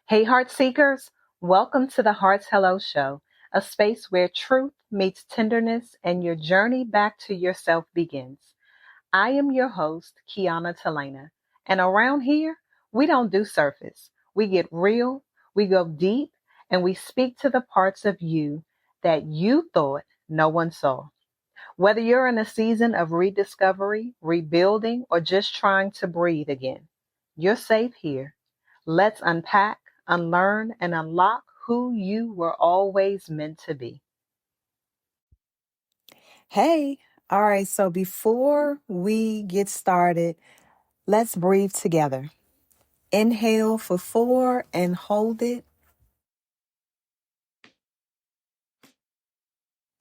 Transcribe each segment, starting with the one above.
Hey, Heart Seekers, welcome to the Heart's Hello Show, a space where truth meets tenderness and your journey back to yourself begins. I am your host, Kiana Talena, and around here, we don't do surface. We get real, we go deep, and we speak to the parts of you that you thought no one saw. Whether you're in a season of rediscovery, rebuilding, or just trying to breathe again, you're safe here. Let's unpack, unlearn, and unlock who you were always meant to be. Hey, all right, so before we get started, let's breathe together. Inhale for 4 and hold it.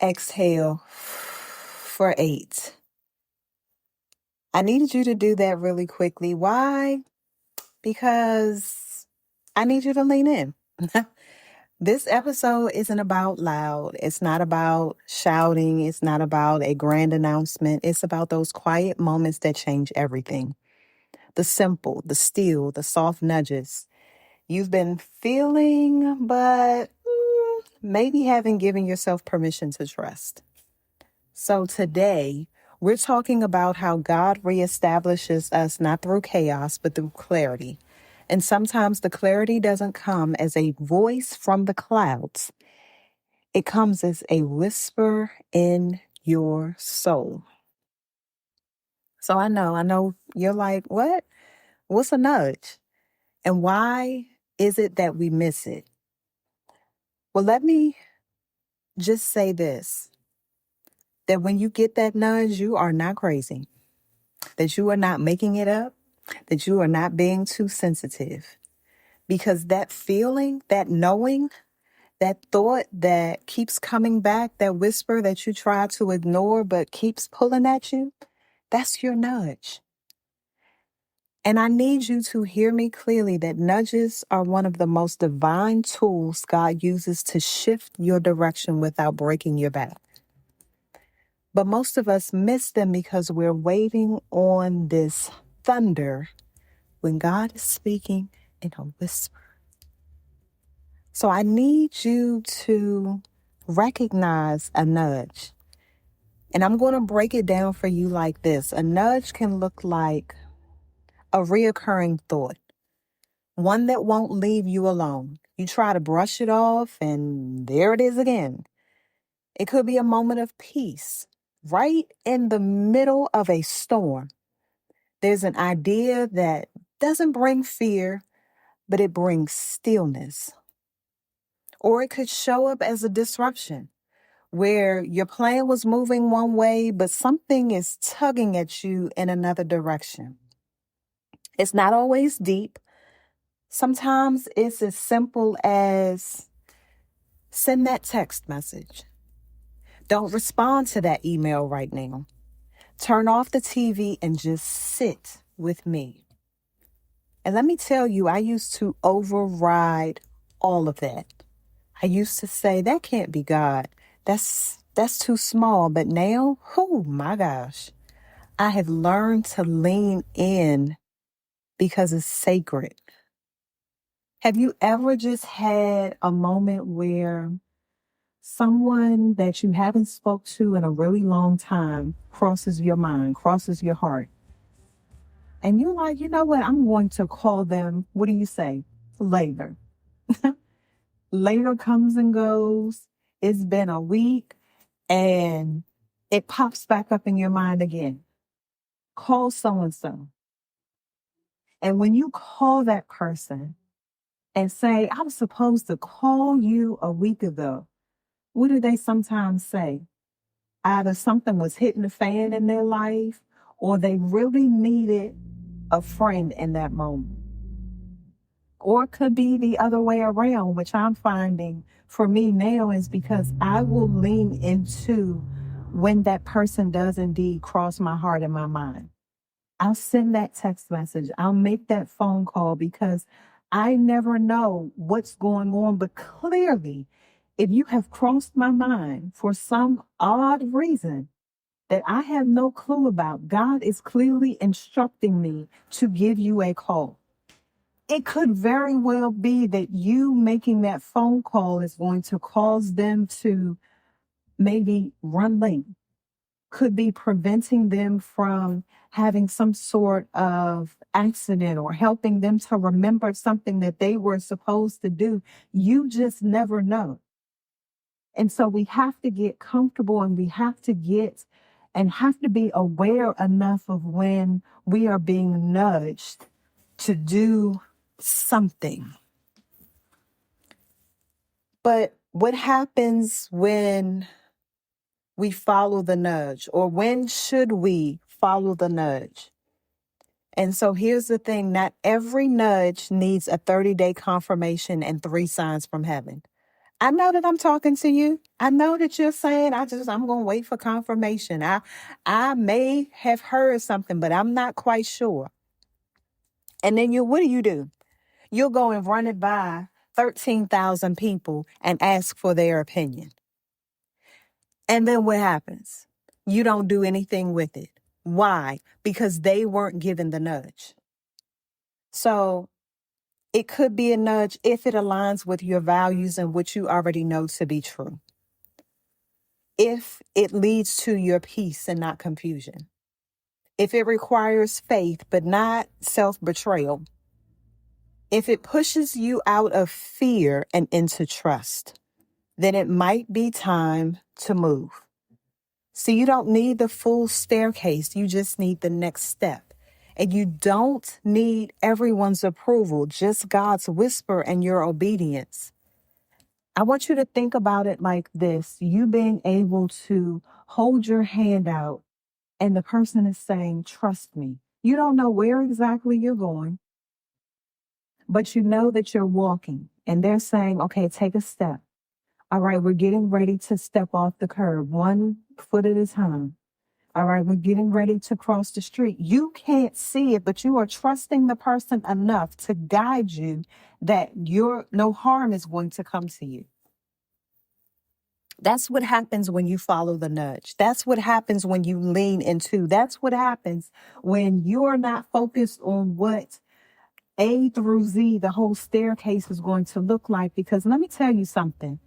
Exhale for 8. I needed you to do that really quickly. Why? Because I need you to lean in. This episode isn't about loud. It's not about shouting. It's not about a grand announcement. It's about those quiet moments that change everything. The simple, the still, the soft nudges you've been feeling, but maybe haven't given yourself permission to trust. So today, we're talking about how God reestablishes us not through chaos, but through clarity. And sometimes the clarity doesn't come as a voice from the clouds, it comes as a whisper in your soul. So I know you're like, what? What's a nudge? And why is it that we miss it? Well, let me just say this, that when you get that nudge, you are not crazy, that you are not making it up, that you are not being too sensitive. Because that feeling, that knowing, that thought that keeps coming back, that whisper that you try to ignore but keeps pulling at you, that's your nudge. And I need you to hear me clearly that nudges are one of the most divine tools God uses to shift your direction without breaking your back. But most of us miss them because we're waiting on this thunder when God is speaking in a whisper. So I need you to recognize a nudge. And I'm going to break it down for you like this. A nudge can look like a reoccurring thought, one that won't leave you alone. You try to brush it off, and there it is again. It could be a moment of peace, right in the middle of a storm. There's an idea that doesn't bring fear, but it brings stillness. Or it could show up as a disruption where your plan was moving one way, but something is tugging at you in another direction. It's not always deep. Sometimes it's as simple as send that text message. Don't respond to that email right now. Turn off the TV and just sit with me. And let me tell you, I used to override all of that. I used to say, that can't be God. That's too small. But now, oh my gosh, I have learned to lean in because it's sacred. Have you ever just had a moment where someone that you haven't spoke to in a really long time crosses your mind, crosses your heart? And you're like, you know what? I'm going to call them, what do you say? Later. Later comes and goes. It's been a week and it pops back up in your mind again. Call so and so. And when you call that person and say, I was supposed to call you a week ago, what do they sometimes say? Either something was hitting the fan in their life or they really needed a friend in that moment. Or it could be the other way around, which I'm finding for me now is because I will lean into when that person does indeed cross my heart and my mind. I'll send that text message. I'll make that phone call because I never know what's going on. But clearly, if you have crossed my mind for some odd reason that I have no clue about, God is clearly instructing me to give you a call. It could very well be that you making that phone call is going to cause them to maybe run late, could be preventing them from having some sort of accident or helping them to remember something that they were supposed to do. You just never know. And so we have to get comfortable and we have to get and have to be aware enough of when we are being nudged to do something. But what happens when we follow the nudge, or when should we follow the nudge? And so here's the thing, not every nudge needs a 30-day confirmation and 3 signs from heaven. I know that I'm talking to you. I know that you're saying, I'm going to wait for confirmation. I may have heard something, but I'm not quite sure. And then what do? You'll go and run it by 13,000 people and ask for their opinion. And then what happens? You don't do anything with it. Why? Because they weren't given the nudge. So it could be a nudge if it aligns with your values and what you already know to be true. If it leads to your peace and not confusion. If it requires faith but not self-betrayal. If it pushes you out of fear and into trust, then it might be time to move. So you don't need the full staircase. You just need the next step. And you don't need everyone's approval, just God's whisper and your obedience. I want you to think about it like this. You being able to hold your hand out and the person is saying, trust me. You don't know where exactly you're going, but you know that you're walking and they're saying, okay, take a step. All right, we're getting ready to step off the curb, 1 foot at a time. All right, we're getting ready to cross the street. You can't see it, but you are trusting the person enough to guide you that no harm is going to come to you. That's what happens when you follow the nudge. That's what happens when you lean into. That's what happens when you're not focused on what A through Z, the whole staircase is going to look like. Because let me tell you something.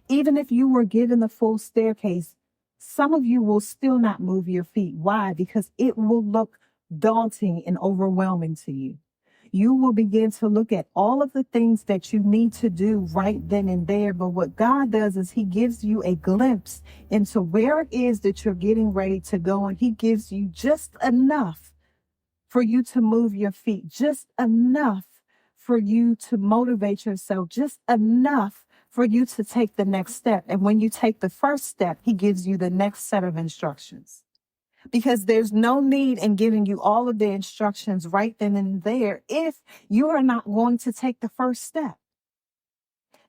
Even if you were given the full staircase, some of you will still not move your feet. Why? Because it will look daunting and overwhelming to you. You will begin to look at all of the things that you need to do right then and there. But what God does is he gives you a glimpse into where it is that you're getting ready to go. And he gives you just enough for you to move your feet, just enough for you to motivate yourself, just enough for you to take the next step. And when you take the first step, he gives you the next set of instructions. Because there's no need in giving you all of the instructions right then and there if you are not going to take the first step.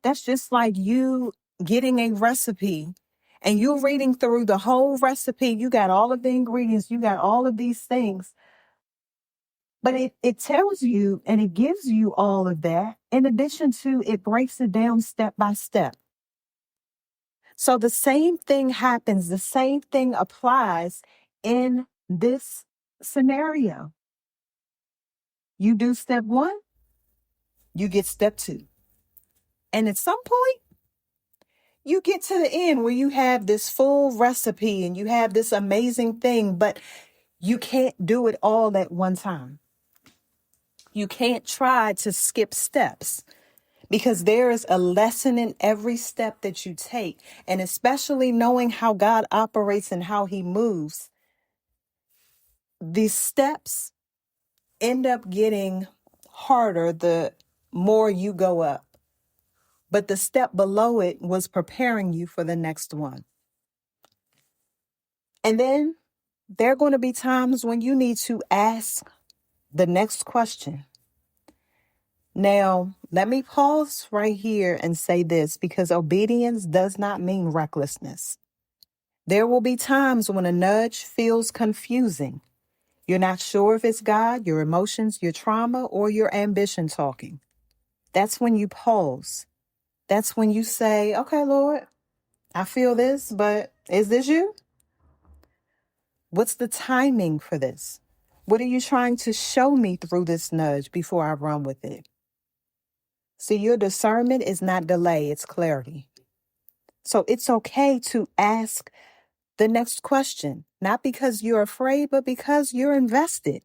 That's just like you getting a recipe and you're reading through the whole recipe. You got all of the ingredients, you got all of these things. But it tells you and it gives you all of that. In addition to, it breaks it down step by step. So the same thing happens, the same thing applies in this scenario. You do step 1, you get step 2. And at some point, you get to the end where you have this full recipe and you have this amazing thing, but you can't do it all at one time. You can't try to skip steps. Because there is a lesson in every step that you take. And especially knowing how God operates and how he moves, these steps end up getting harder the more you go up. But the step below it was preparing you for the next one. And then there are going to be times when you need to ask the next question. Now, let me pause right here and say this, because obedience does not mean recklessness. There will be times when a nudge feels confusing. You're not sure if it's God, your emotions, your trauma, or your ambition talking. That's when you pause. That's when you say, okay, Lord, I feel this, but is this you? What's the timing for this? What are you trying to show me through this nudge before I run with it? See, your discernment is not delay, it's clarity. So it's okay to ask the next question, not because you're afraid, but because you're invested.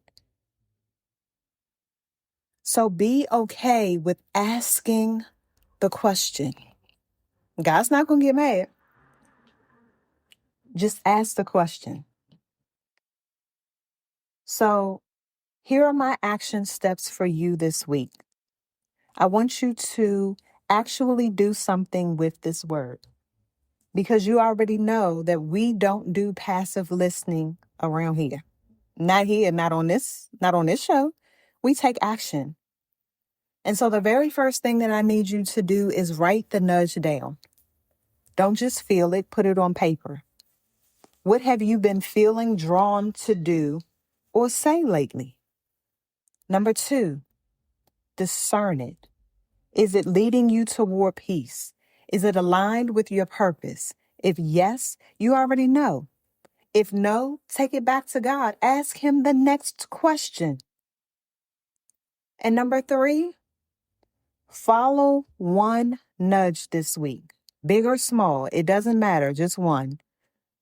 So be okay with asking the question. God's not going to get mad. Just ask the question. So here are my action steps for you this week. I want you to actually do something with this word because you already know that we don't do passive listening around here. Not here, not on this show. We take action. And so the very first thing that I need you to do is write the nudge down. Don't just feel it, put it on paper. What have you been feeling drawn to do or say lately? Number 2, discern it. Is it leading you toward peace? Is it aligned with your purpose? If yes, you already know. If no, take it back to God. Ask Him the next question. And number 3, follow one nudge this week. Big or small, it doesn't matter, just one.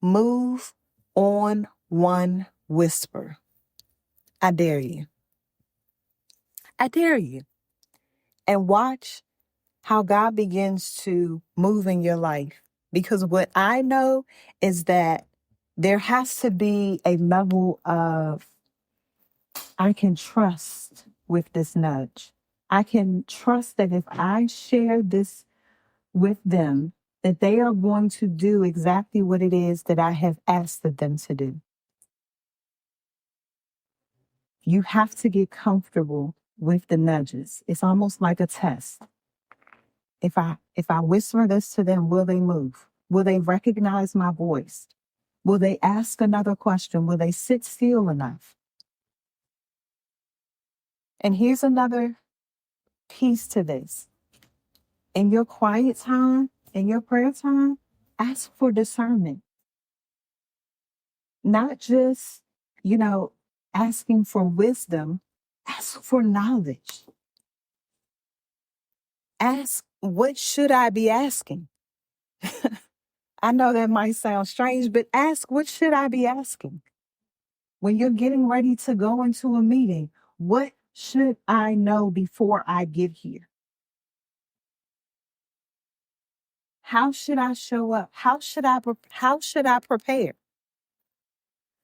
Move on one whisper. I dare you. I dare you. And watch how God begins to move in your life. Because what I know is that there has to be a level of, I can trust with this nudge. I can trust that if I share this with them, that they are going to do exactly what it is that I have asked them to do. You have to get comfortable with the nudges. It's almost like a test. If I whisper this to them, will they move? Will they recognize my voice? Will they ask another question? Will they sit still enough? And here's another piece to this. In your quiet time, in your prayer time, ask for discernment. Not just, asking for wisdom, ask for knowledge. Ask, what should I be asking? I know that might sound strange, but ask, what should I be asking? When you're getting ready to go into a meeting, what should I know before I get here? How should I show up? How should I prepare?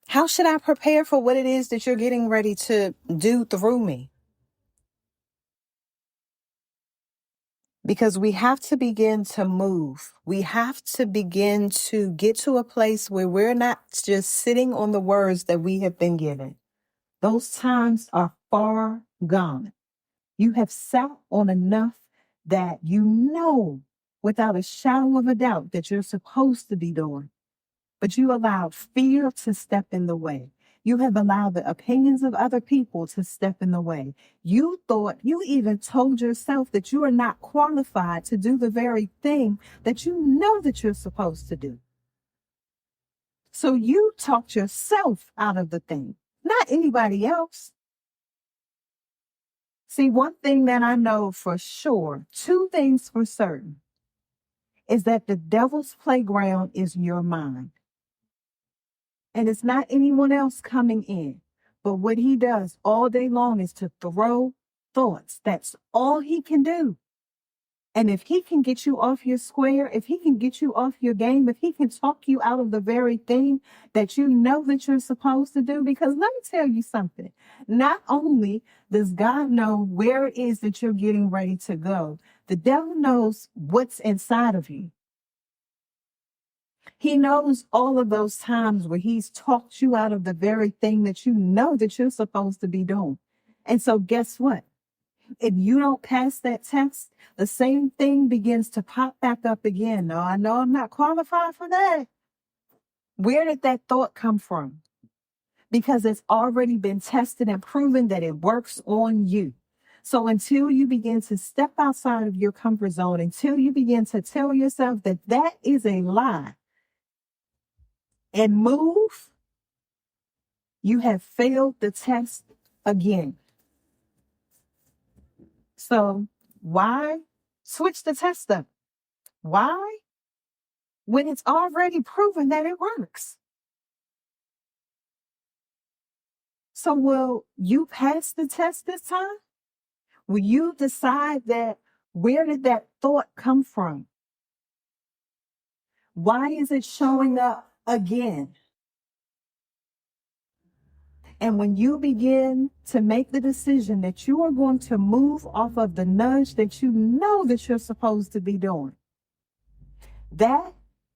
How should I prepare for what it is that you're getting ready to do through me? Because we have to begin to move. We have to begin to get to a place where we're not just sitting on the words that we have been given. Those times are far gone. You have sat on enough that you know without a shadow of a doubt that you're supposed to be doing. But you allowed fear to step in the way. You have allowed the opinions of other people to step in the way. You even told yourself that you are not qualified to do the very thing that you know that you're supposed to do. So you talked yourself out of the thing, not anybody else. See, one thing that I know for sure, 2 things for certain, is that the devil's playground is your mind. And it's not anyone else coming in. But what he does all day long is to throw thoughts. That's all he can do. And if he can get you off your square, if he can get you off your game, if he can talk you out of the very thing that you know that you're supposed to do, because let me tell you something. Not only does God know where it is that you're getting ready to go, the devil knows what's inside of you. He knows all of those times where he's talked you out of the very thing that you know that you're supposed to be doing. And so guess what? If you don't pass that test, the same thing begins to pop back up again. No, I know I'm not qualified for that. Where did that thought come from? Because it's already been tested and proven that it works on you. So until you begin to step outside of your comfort zone, until you begin to tell yourself that that is a lie and move, You have failed the test again. So why switch the test up? Why? When it's already proven that it works. So will you pass the test this time? Will you decide that where did that thought come from? Why is it showing up again? And when you begin to make the decision that you are going to move off of the nudge that you know that you're supposed to be doing, that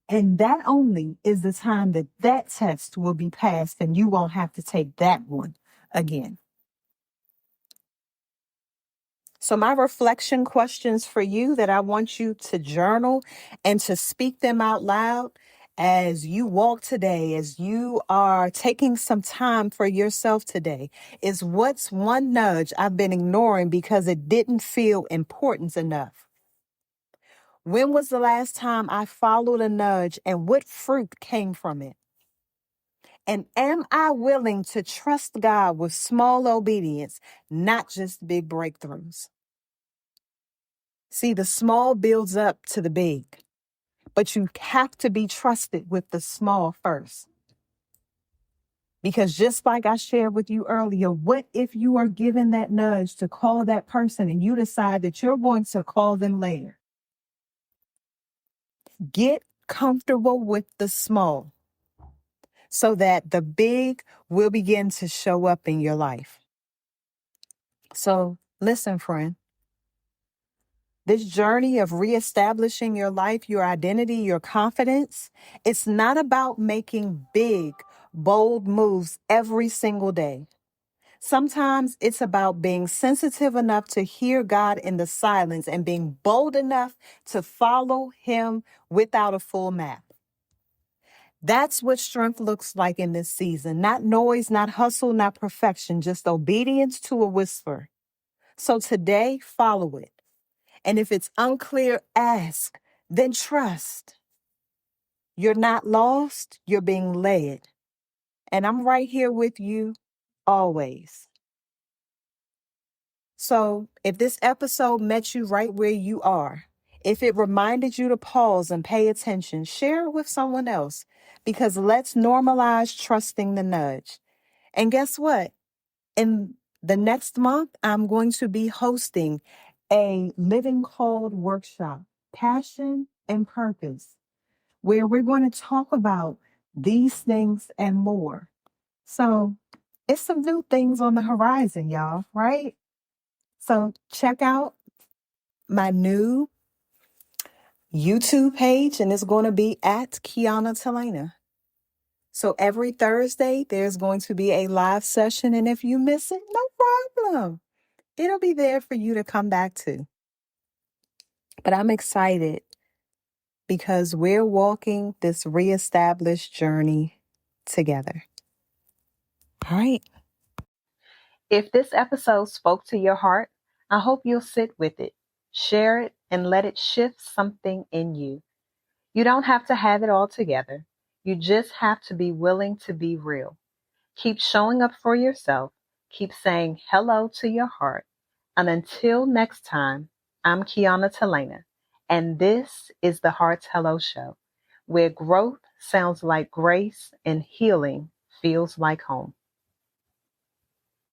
and that only is the time that that test will be passed and you won't have to take that one again. So my reflection questions for you that I want you to journal and to speak them out loud as you walk today, as you are taking some time for yourself today, is what's one nudge I've been ignoring because it didn't feel important enough? When was the last time I followed a nudge and what fruit came from it? And am I willing to trust God with small obedience, not just big breakthroughs? See, the small builds up to the big, but you have to be trusted with the small first. Because just like I shared with you earlier, what if you are given that nudge to call that person and you decide that you're going to call them later? Get comfortable with the small so that the big will begin to show up in your life. So listen, friend. This journey of reestablishing your life, your identity, your confidence, it's not about making big, bold moves every single day. Sometimes it's about being sensitive enough to hear God in the silence and being bold enough to follow Him without a full map. That's what strength looks like in this season. Not noise, not hustle, not perfection, just obedience to a whisper. So today, follow it. And if it's unclear, ask, then trust. You're not lost, you're being led. And I'm right here with you always. So if this episode met you right where you are, if it reminded you to pause and pay attention, share it with someone else because let's normalize trusting the nudge. And guess what? In the next month, I'm going to be hosting a Living Called workshop, Passion and Purpose, where we're going to talk about these things and more. So it's some new things on the horizon, y'all, right? So check out my new YouTube page, and it's going to be at Kiana Talena. So every Thursday, there's going to be a live session, and if you miss it, no problem. It'll be there for you to come back to. But I'm excited because we're walking this reestablished journey together. All right. If this episode spoke to your heart, I hope you'll sit with it, share it, and let it shift something in you. You don't have to have it all together. You just have to be willing to be real. Keep showing up for yourself. Keep saying hello to your heart. And until next time, I'm Kiana Talena, and this is the Heart's Hello Show, where growth sounds like grace and healing feels like home.